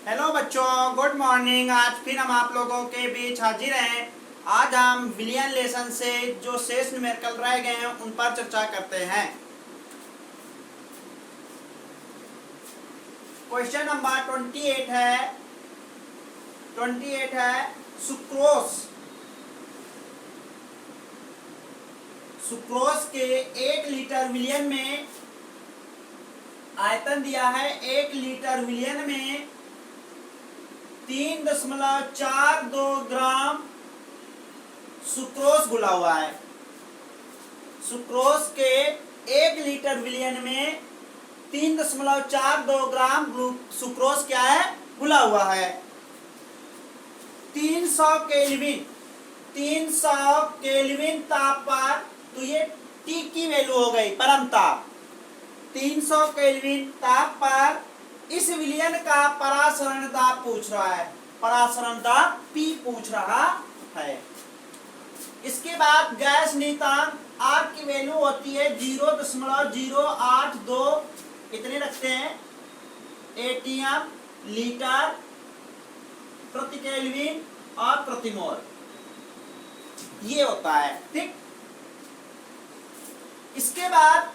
Hello बच्चों, good morning. आज फिर हम आप लोगों के बीच हाजिर हैं। आज हम विलियन लेसन से जो शेष न्यूमेरिकल रह गए हैं उन पर चर्चा करते हैं। क्वेश्चन नंबर 28 है। सुक्रोज। सुक्रोज के 1 लीटर विलियन में आयतन दिया है। 1 लीटर विलियन में 3.42 ग्राम सुक्रोज घुला हुआ है। सुक्रोज के 1 लीटर विलियन में 3.42 ग्राम सुक्रोज क्या है, घुला हुआ है। 300 केल्विन ताप पर, तो ये T की वैल्यू हो गई, परम ताप। 300 केल्विन ताप पर इस विलियन का परासरण दाब पूछ रहा है। परासरण दाब P पूछ रहा है। इसके बाद गैस नियतांक R की वैल्यू होती है 0.082, इतने रखते हैं, एटीएम लीटर प्रति केल्विन और प्रति मोल, ये होता है। ठीक। इसके बाद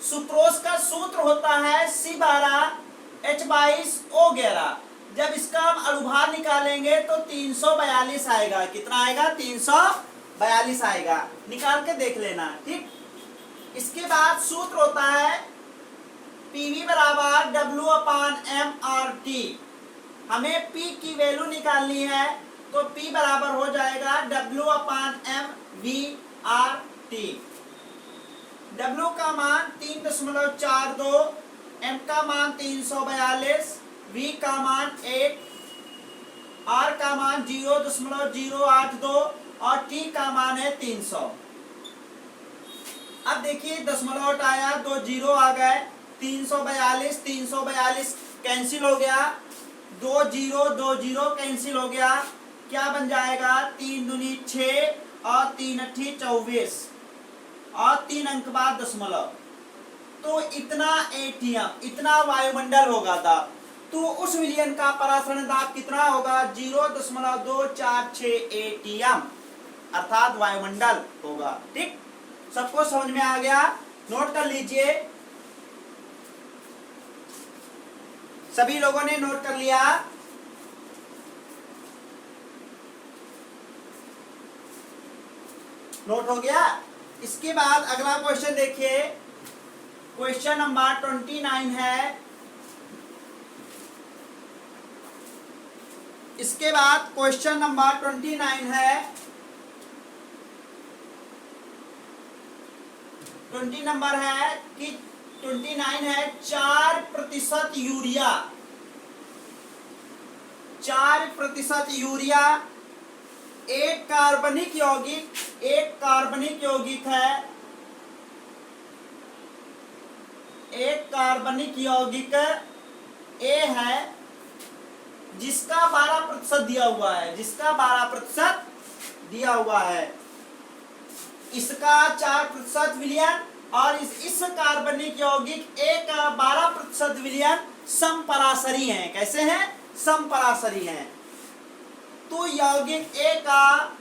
सुक्रोज का सूत्र होता है C12H22O11। जब इसका हम अणुभार निकालेंगे तो 342 आएगा। कितना आएगा? 342 आएगा। निकाल के देख लेना। ठीक। इसके बाद सूत्र होता है PV बराबर W/mRT। हमें P की वैल्यू निकालनी है तो P बराबर हो जाएगा W/mVRT। W का मान 3.42, M का मान 342, V का मान 1, R का मान 0.082 और T का मान है 300। अब देखिए दशमलव हटाया, 2 जीरो आ गए, 342 कैंसिल हो गया, 2 जीरो कैंसिल हो गया। क्या बन जाएगा? 3 दूनी 6 और 3 अट्ठी 24 और 3 अंक बाद दशमलव। तो इतना एटीएम, इतना वायुमंडल होगा था। तो उस विलियन का परासरण दाब कितना होगा? 0.246 एटीएम, अर्थात वायुमंडल होगा। ठीक। सबको समझ में आ गया? नोट कर लीजिए। सभी लोगों ने नोट कर लिया? नोट हो गया? इसके बाद अगला क्वेश्चन देखिए। क्वेश्चन नंबर 29 है। इसके बाद क्वेश्चन नंबर 29 है। 20 नंबर है कि 29 है 4% यूरिया। 4% यूरिया एक कार्बनिक यौगिक है। एक कार्बनिक यौगिक A है जिसका 12% दिया हुआ है। जिसका 12% दिया हुआ है। इसका 4% विलियन और इस कार्बनिक यौगिक A का 12% विलियन समपरासरी हैं। कैसे हैं? समपरासरी हैं। तो यौगिक A का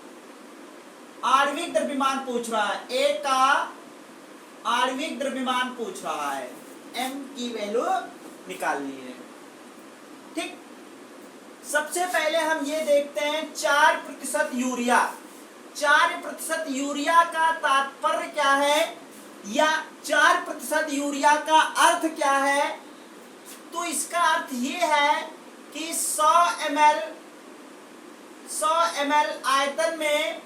आणविक द्रव्यमान पूछ रहा है। A का आणविक द्रव्यमान पूछ रहा है। M की वैल्यू निकालनी है। ठीक। सबसे पहले हम ये देखते हैं 4% यूरिया। 4% यूरिया का तात्पर्य क्या है, या 4% यूरिया का अर्थ क्या है? तो इसका अर्थ ये है कि 100 ml आयतन में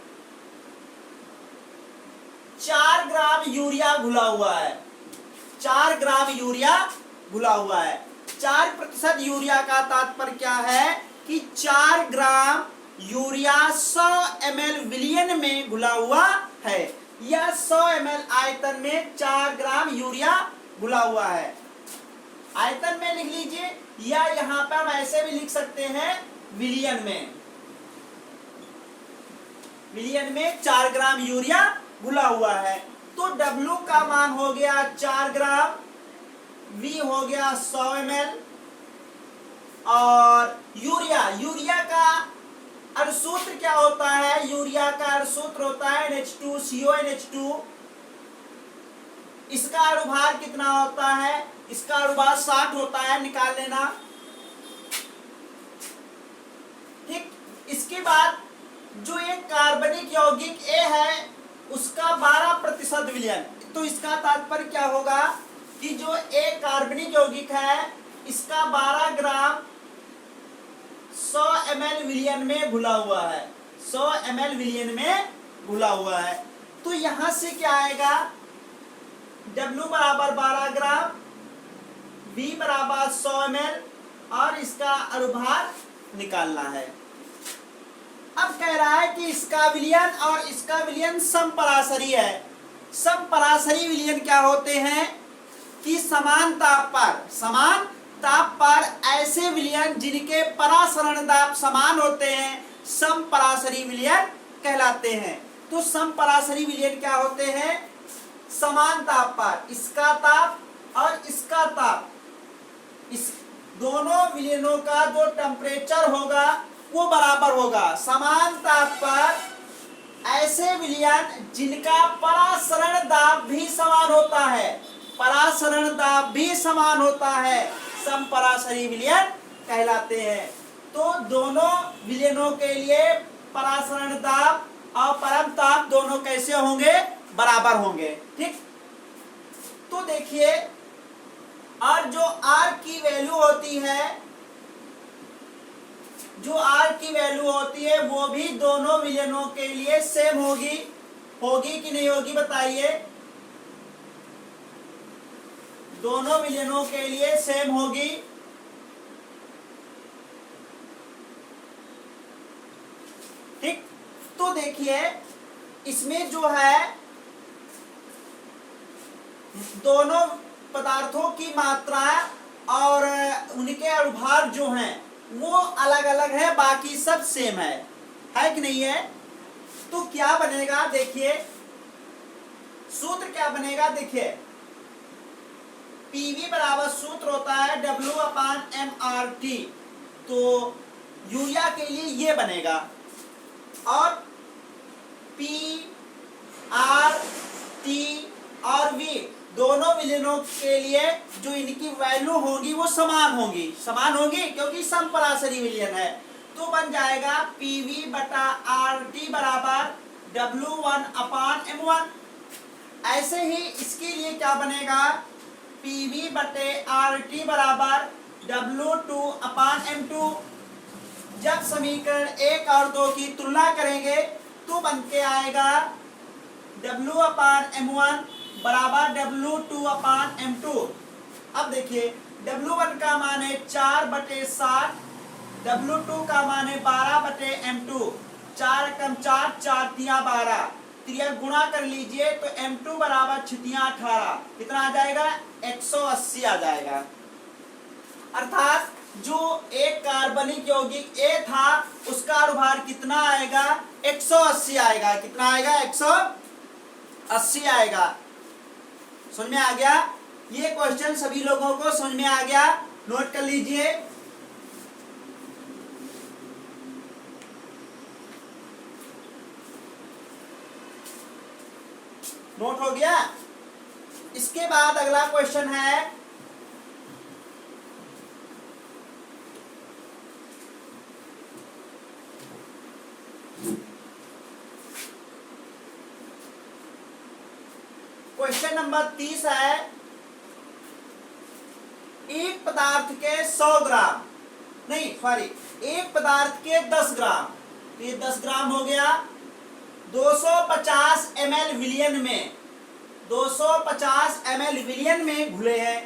4 ग्राम यूरिया घुला हुआ है। 4 ग्राम यूरिया घुला हुआ है। 4% यूरिया का तात्पर्य क्या है कि 4 ग्राम यूरिया 100 ml विलियन में घुला हुआ है, या 100 ml आयतन में 4 ग्राम यूरिया घुला हुआ है। आयतन में लिख लीजिए, या यहां पर हम ऐसे भी लिख सकते हैं विलियन में। विलियन में 4 ग्राम यूरिया घुला हुआ है। तो W का मान हो गया 4 ग्राम, V हो गया 100 ml, और यूरिया, यूरिया का अनुसूत्र क्या होता है? यूरिया का अनुसूत्र होता है NH2CONH2। इसका अनुभार कितना होता है? इसका अनुभार 60 होता है, निकाल लेना। ठीक, इसके बाद जो एक कार्बनिक यौगिक A है उसका 12% विलयन। तो इसका तात्पर्य क्या होगा कि जो एक कार्बनिक यौगिक है इसका 12 ग्राम 100 ml विलयन में घुला हुआ है, 100 ml विलयन में घुला हुआ है। तो यहां से क्या आएगा? W बराबर 12 ग्राम, V बराबर 100 ml और इसका अनुभार निकालना है। अब कह रहा है कि इसका विलयन और इसका विलयन समपराशरी है। समपराशरी विलयन क्या होते हैं कि समान ताप पर ऐसे विलयन जिनके परासरण दाब समान होते हैं समपराशरी विलयन कहलाते हैं। तो समपराशरी विलयन क्या होते हैं? समान ताप पर इसका ताप और इसका ताप, इस दोनों विलयनों का जो टेम्परेचर होगा वो बराबर होगा। समान ताप पर ऐसे विलयन जिनका परासरण दाब भी समान होता है, परासरण दाब भी समान होता है, समपराशरी विलयन कहलाते हैं। तो दोनों विलयनों के लिए परासरण दाब और परम ताप दोनों कैसे होंगे? बराबर होंगे। ठीक, तो देखिए, और जो R की वैल्यू होती है, जो R की वैल्यू होती है वो भी दोनों विलयनों के लिए सेम होगी। होगी कि नहीं होगी बताइए? दोनों विलयनों के लिए सेम होगी। ठीक, तो देखिए इसमें जो है दोनों पदार्थों की मात्रा और उनके अनुभार जो हैं वो अलग अलग है, बाकी सब सेम है कि नहीं है? तो क्या बनेगा? देखिए सूत्र क्या बनेगा? देखिए PV बराबर सूत्र होता है W/mRT। तो यूरिया के लिए ये बनेगा और P, R, T और V दोनों विलयनों के लिए जो इनकी वैल्यू होगी वो समान होगी, समान होगी क्योंकि समपराशरी विलयन है। तो बन जाएगा PV/RT बराबर W1/m1। ऐसे ही इसके लिए क्या बनेगा? PV/RT बराबर W2/m2। जब समीकरण 1 और 2 की तुलना करेंगे तो बन के आएगा W/m1 बराबर W2/m2। अब देखिए W1 का मान है 4/60, W2 का मान है 12/m2। 4 कम 4, 4 तिया 12, त्रिया गुणा कर लीजिए तो M2 बराबर 6 18, कितना आ जाएगा? 180 आ जाएगा। अर्थात जो एक कार्बनिक यौगिक A था उसका अनुभार कितना आएगा? 180 आएगा। कितना आएगा? 180 आएगा। समझ में आ गया? ये क्वेश्चन सभी लोगों को समझ में आ गया? नोट कर लीजिए। नोट हो गया? इसके बाद अगला क्वेश्चन है क्वेश्चन नंबर 30 है। एक पदार्थ के 100 ग्राम, नहीं सॉरी, एक पदार्थ के 10 ग्राम, तो ये 10 ग्राम हो गया। 250 ml विलयन में, 250 ml विलयन में घुले हैं।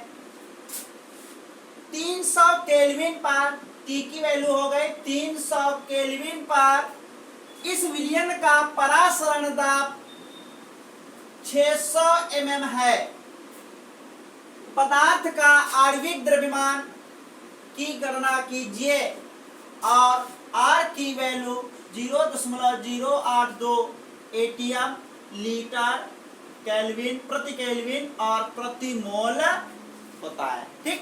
300 केल्विन पर, T की वैल्यू हो गई 300 केल्विन पर इस विलयन का परासरण दाब 600 mm है। पदार्थ का आणविक द्रव्यमान की गणना कीजिए और R की वैल्यू 0.082 ATM लीटर केल्विन प्रति केल्विन और प्रति मोल होता है। ठीक,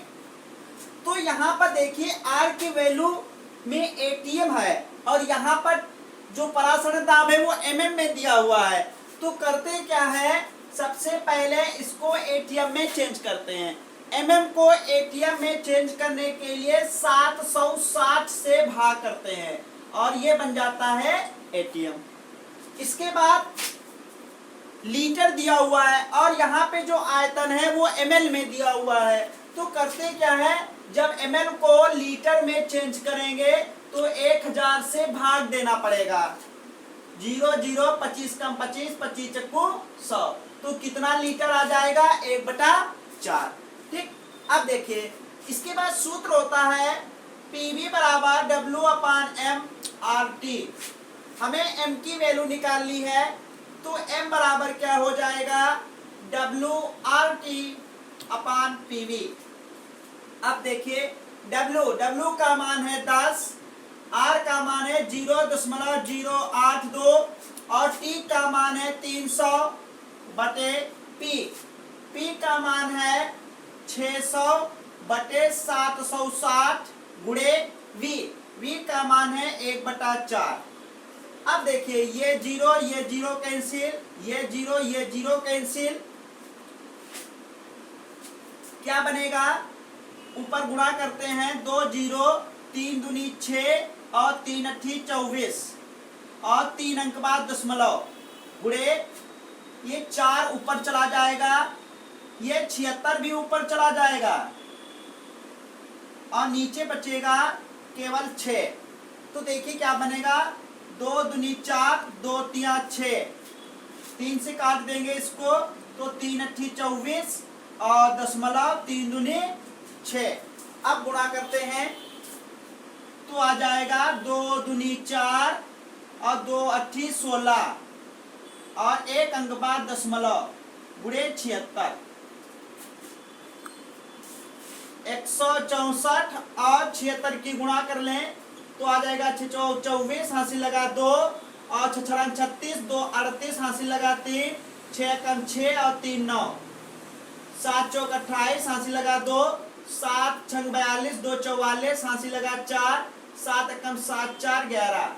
तो यहाँ पर देखिए R की वैल्यू में ATM है और यहाँ पर जो परासरण दाब है वो mm में दिया हुआ है। तो करते क्या है, सबसे पहले इसको ATM में चेंज करते हैं। mm को ATM में चेंज करने के लिए 760 से भाग करते हैं और ये बन जाता है ATM। इसके बाद लीटर दिया हुआ है और यहाँ पे जो आयतन है वो ml में दिया हुआ है। तो करते क्या है, जब ml को लीटर में चेंज करेंगे तो 1000 से भाग देना पड़ेगा। 0 0 25 कम 25 25 चक्कू 100, तो कितना लीटर आ जाएगा, 1/4। ठीक, अब देखिए इसके बाद सूत्र होता है PV बराबर W/m/RT। हमें m की वैल्यू निकालनी है तो m बराबर क्या हो जाएगा, WRT/PV। अब देखिए W का मान है 10, R का मान है 0.082 और T का मान है 300/P। P का मान है 600/760 गुणे V। V का मान है 1/4। अब देखिए ये 0 कैंसिल, ये 0 कैंसिल, क्या बनेगा, ऊपर गुणा करते हैं, 2 0 3 दूनी 6 और 3 अट्ठी 24 और 3 अंक बाद दशमलव गुणे ये 4 ऊपर चला जाएगा, ये 76 भी ऊपर चला जाएगा और नीचे बचेगा केवल 6। तो देखिए क्या बनेगा, 2 दूनी 4 2 3 6, 3 से काट देंगे इसको तो 3 अट्ठी 24 और दशमलव 3 दूनी 6। अब गुणा करते हैं तो आ जाएगा 2 दूनी 4 और 2 अट्ठी 16 और 1 अंक बाद दशमलव गुणे 76, 164 और 76 की गुणा कर लें तो आ जाएगा 24, हासिल लगा 2 और 6 36, 2 38, हासिल लगा 3, 6 कम 6 और 3 9, 7 चौक 28, हासिल लगा 2, 7 छंग 42, 2 44, हासिल लगा 4, 7 कम 7 4 11,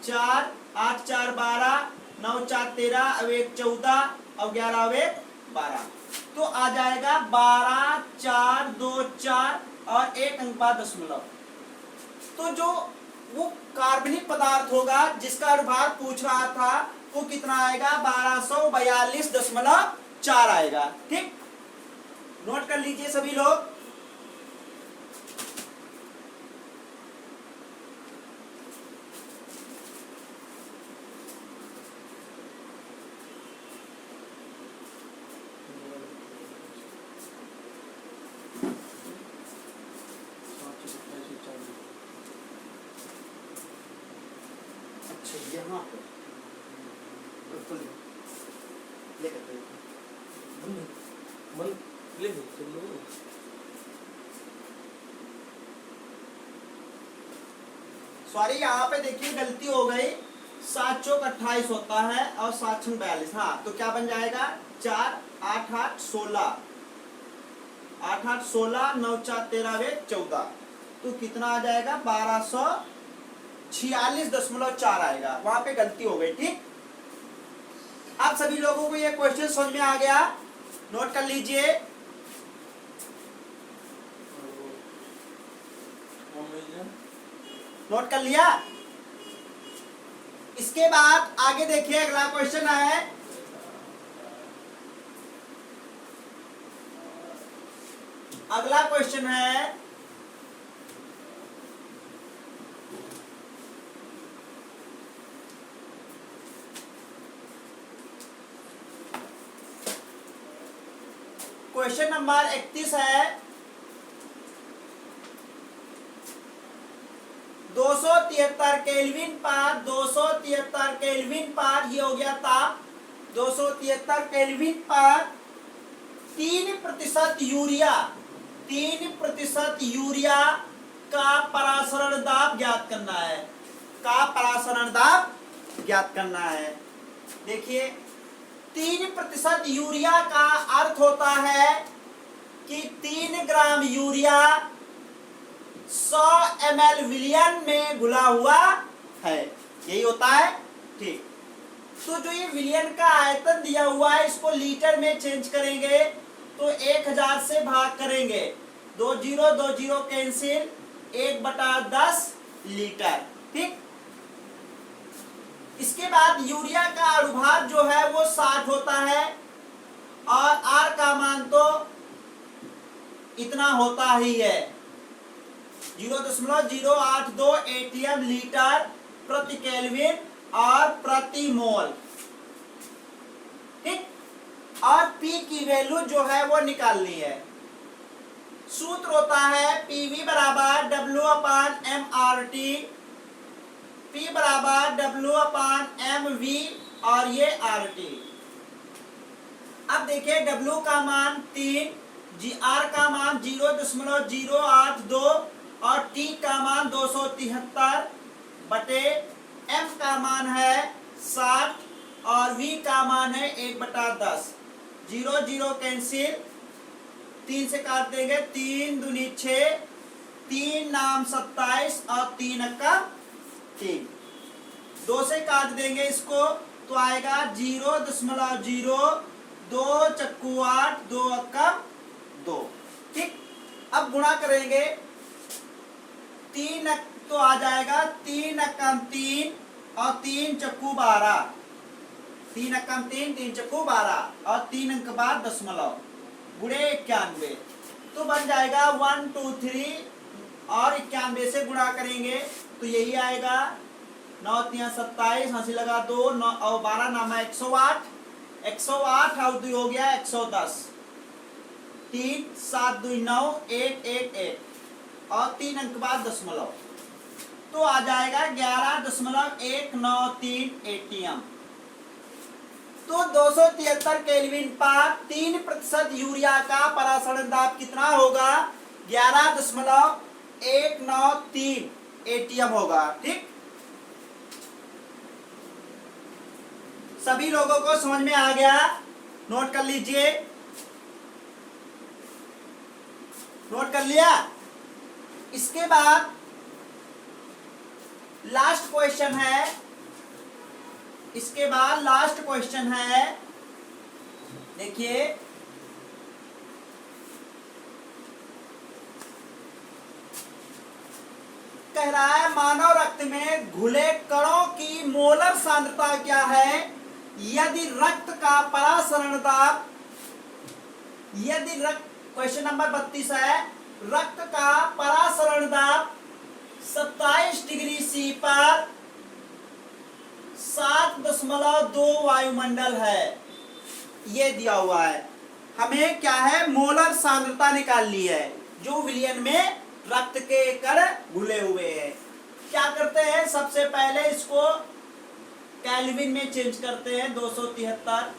4 8 4 12, 9 4 13, अब 1 14 और 11 अब 1 12। तो आ जाएगा 12 4 2 4 और 1 अंक बाद दशमलव। तो जो वो कार्बनिक पदार्थ होगा जिसका अनुभाग पूछ रहा था वो कितना आएगा, 1242.4 आएगा। ठीक, नोट कर लीजिए सभी लोग। यहाँ पे सॉरी, यहाँ पे देखिए गलती हो गई, 7 चौक 28 होता है और 7 छंग 42। हाँ, तो क्या बन जाएगा, 4 8 8 16, 8 8 16, 9 4 13 1 14, तो कितना आ जाएगा, 1246.4 आएगा। वहां पे गलती हो गई। ठीक, आप सभी लोगों को ये क्वेश्चन समझ में आ गया, नोट कर लीजिए। नोट कर लिया। इसके बाद आगे देखिए, अगला क्वेश्चन है, अगला क्वेश्चन है क्वेश्चन नंबर 31 है, 273 केल्विन पर 273 केल्विन पर ये हो गया ताप, 273 केल्विन पर 3% यूरिया, 3% यूरिया का परासरण दाब ज्ञात करना है, का परासरण दाब ज्ञात करना है। देखिए 3% यूरिया का अर्थ होता है कि 3 ग्राम यूरिया 100 ml विलियन में घुला हुआ है, यही होता है। ठीक, तो जो ये विलियन का आयतन दिया हुआ है इसको लीटर में चेंज करेंगे तो 1000 से भाग करेंगे, 20 कैंसिल, 1/10 लीटर। ठीक, इसके बाद यूरिया का अणुभार जो है वो 60 होता है और आर का मान तो इतना होता ही है, 0.082 एटीएम लीटर प्रति केल्विन और प्रति मोल। ठीक, और P की वैल्यू जो है वो निकालनी है। सूत्र होता है PV बराबर W/MRT, P बराबर W/MV और ये RT। अब देखिए W का मान 3, R का मान 0.082 और T का मान 273 बटे M का मान है 60 और V का मान है 1/10। 0 कैंसिल, 3 से काट देंगे, 3 दूनी 6, 3 नाम 27 और 3 अक्का 3। 2 से काट देंगे इसको तो आएगा 0.0, 2 चक्कू 8, 2 अक्का 2। ठीक, अब गुणा करेंगे 3 तो आ जाएगा 3 अक्कम 3 और 3 चक्कू 12, 3 अक्कम 3, 3 चक्कू 12 और 3 अंक बाद दशमलव गुणे 91 तो बन जाएगा 1 2 3 और 91 से गुणा करेंगे तो यही आएगा। 9 3 27, हंसी लगा 2, 9 और 12 नामा 108, 108 और 2 हो गया 110, 3 7 2 9 1 1 1 और 3 अंक बाद दशमलव तो आ जाएगा 11.193 एटीएम। तो 273 केल्विन पर 3% यूरिया का परासरण दाब कितना होगा? 11.193 एटीएम होगा। ठीक, सभी लोगों को समझ में आ गया? नोट कर लीजिए, नोट कर लिया। इसके बाद लास्ट क्वेश्चन है, इसके बाद लास्ट क्वेश्चन है, देखिए कह रहा है मानव रक्त में घुले कणों की मोलर सांद्रता क्या है यदि रक्त का परासरण दाब, यदि रक्त, क्वेश्चन नंबर 32 है, रक्त का परासरण दाब 27 डिग्री सी पर 7.2 वायुमंडल है, ये दिया हुआ है। हमें क्या है, मोलर सांद्रता निकालनी है जो विलियन में रक्त के कण घुले हुए हैं। क्या करते हैं, सबसे पहले इसको केल्विन में चेंज करते हैं, 273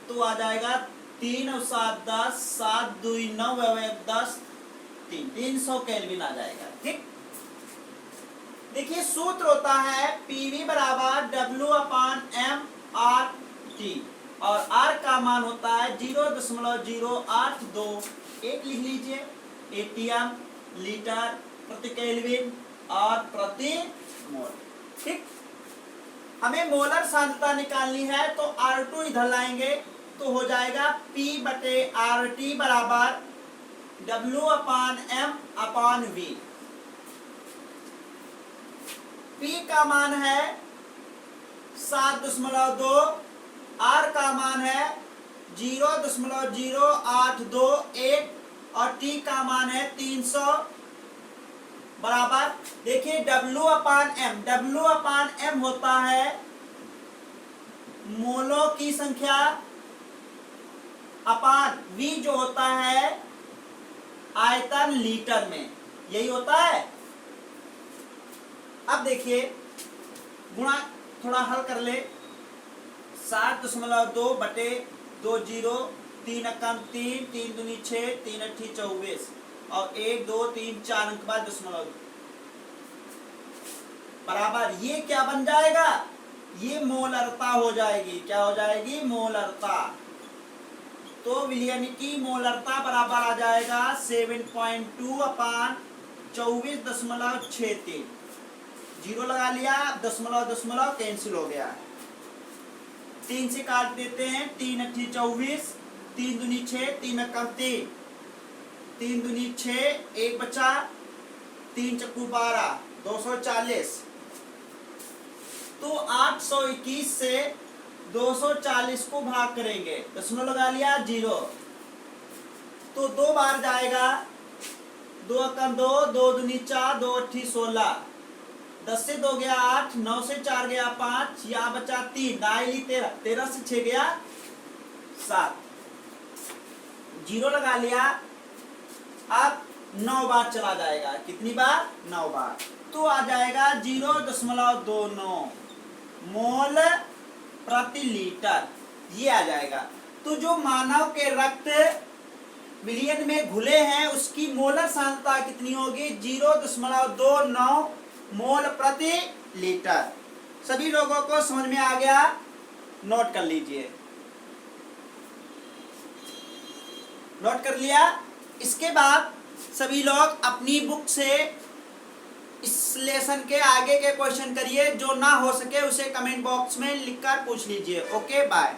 तो आ जाएगा 3 और 7 10, 7 2 9 और 1 10, 300 केल्विन आ जाएगा। ठीक, देखिए सूत्र होता है PV बराबर W/MRT और R का मान होता है 0.082, एक लिख लीजिए, एटीएम लीटर प्रति केल्विन और प्रति मोल। ठीक, हमें मोलर सांद्रता निकालनी है तो R2 इधर लाएंगे तो हो जाएगा P/RT बराबर W/M/V। P का मान है 7.2, R का मान है 0.0821 और T का मान है 300 बराबर, देखिए W/M, W/M होता है मोलों की संख्या अपान V जो होता है आयतन लीटर में, यही होता है। अब देखिए गुणा थोड़ा हल कर ले, 7.2 बटे 20, 3 अक्कम 3, 3 दूनी 6, 3 अट्ठी 24 और 1 2 3 4 अंक बाद दशमलव बराबर, ये क्या बन जाएगा, ये मोलरता हो जाएगी। क्या हो जाएगी, मोलरता। तो विलयन की मोलरता बराबर आ जाएगा 7.2/24.63। जीरो लगा लिया, दशमलव दशमलव कैंसिल हो गया। 3 से काट देते हैं, 3 अट्ठी 24, 3 दूनी 6, 3 एकम 3, 3 दूनी 6, 1 बचा, 3 चक्कू 12, 240। तो 821 से 240 को भाग करेंगे, दशमलव लगा लिया, जीरो। तो 2 बार जाएगा, 2 एकम 2, 2 दूनी 4, 2 अट्ठी 16, 10 से 2 गया 8, 9 से 4 गया 5, यहाँ बचा 3, 13, 13 से 6 गया 7, जीरो लगा लिया। अब 9 बार चला जाएगा, कितनी बार? 9 बार। तो आ जाएगा 0.29 मोल प्रति लीटर, ये आ जाएगा। तो जो मानव के रक्त विलयन में घुले हैं उसकी मोलर सांद्रता कितनी होगी? 0.29 मोल प्रति लीटर। सभी लोगों को समझ में आ गया? नोट कर लीजिए। नोट कर लिया? इसके बाद सभी लोग अपनी बुक से इस लेसन के आगे के क्वेश्चन करिए, जो ना हो सके उसे कमेंट बॉक्स में लिखकर पूछ लीजिए। Okay, bye.